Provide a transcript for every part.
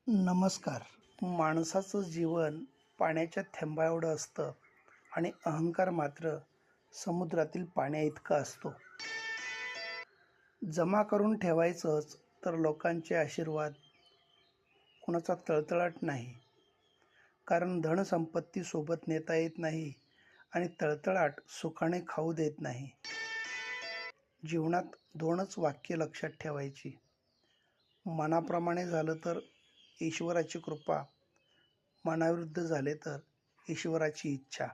नमस्कार. माणसाचं जीवन पाण्याच्या थेंबाएवढं असतं आणि अहंकार मात्र समुद्रातील पाण्याइतका असतो. जमा करून ठेवायचंच तर लोकांचे आशीर्वाद, कुणाचा तळतळाट नाही. कारण धनसंपत्ती सोबत नेता येत नाही आणि तळतळाट सुखाने खाऊ देत नाही. जीवनात दोनच वाक्य लक्षात ठेवायची. मनाप्रमाणे झालं तर ईश्वराची कृपा, मनाविरुद्ध झाले तर ईश्वराची इच्छा.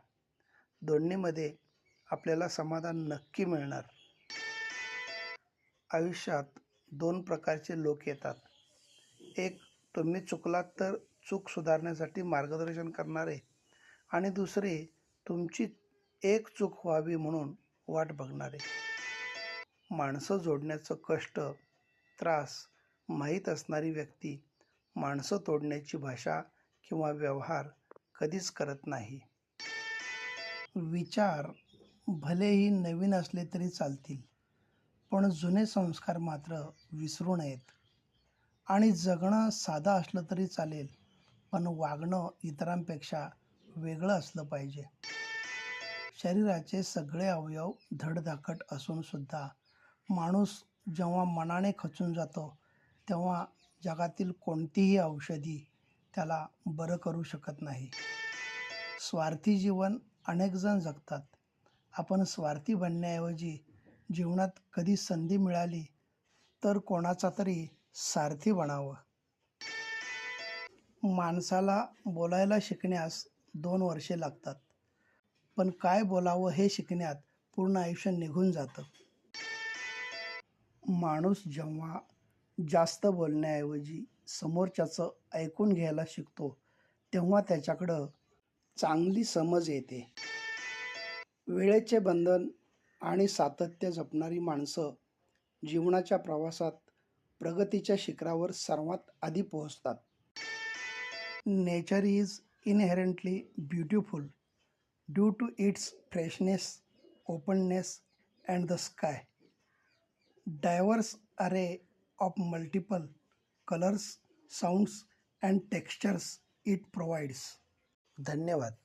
दोन्हीमध्ये आपल्याला समाधान नक्की मिळणार. आयुष्यात दोन प्रकारचे लोक येतात. एक, तुम्ही चुकलात तर चूक सुधारण्यासाठी मार्गदर्शन करणारे, आणि दुसरे, तुमची एक चूक व्हावी म्हणून वाट बघणारे. माणसं जोडण्याचं कष्ट, त्रास माहीत असणारी व्यक्ती माणसं तोडण्याची भाषा किंवा व्यवहार कधीच करत नाही. विचार भलेही नवीन असले तरी चालतील, पण जुने संस्कार मात्र विसरू नयेत. आणि जगणं साधं असलं तरी चालेल, पण वागणं इतरांपेक्षा वेगळं असलं पाहिजे. शरीराचे सगळे अवयव धडधाकट असूनसुद्धा माणूस जेव्हा मनाने खचून जातो, तेव्हा जगातील कोणतीही औषधी त्याला बरं करू शकत नाही. स्वार्थी जीवन अनेक जण जगतात. आपण स्वार्थी बनण्याऐवजी जीवनात कधी संधी मिळाली तर कोणाचा तरी सारथी बनावं. माणसाला बोलायला शिकण्यास 2 वर्षे लागतात, पण काय बोलावं हे शिकण्यात पूर्ण आयुष्य निघून जातं. माणूस जेव्हा जास्त बोलण्याऐवजी समोरच्याचं ऐकून घ्यायला शिकतो, तेव्हा त्याच्याकडं चांगली समज येते. वेळेचे बंधन आणि सातत्य जपणारी माणसं जीवनाच्या प्रवासात प्रगतीच्या शिखरावर सर्वात आधी पोहोचतात. Nature is inherently beautiful due to its freshness, openness and the sky. Diverse array of multiple colours, sounds and textures it provides. धन्यवाद.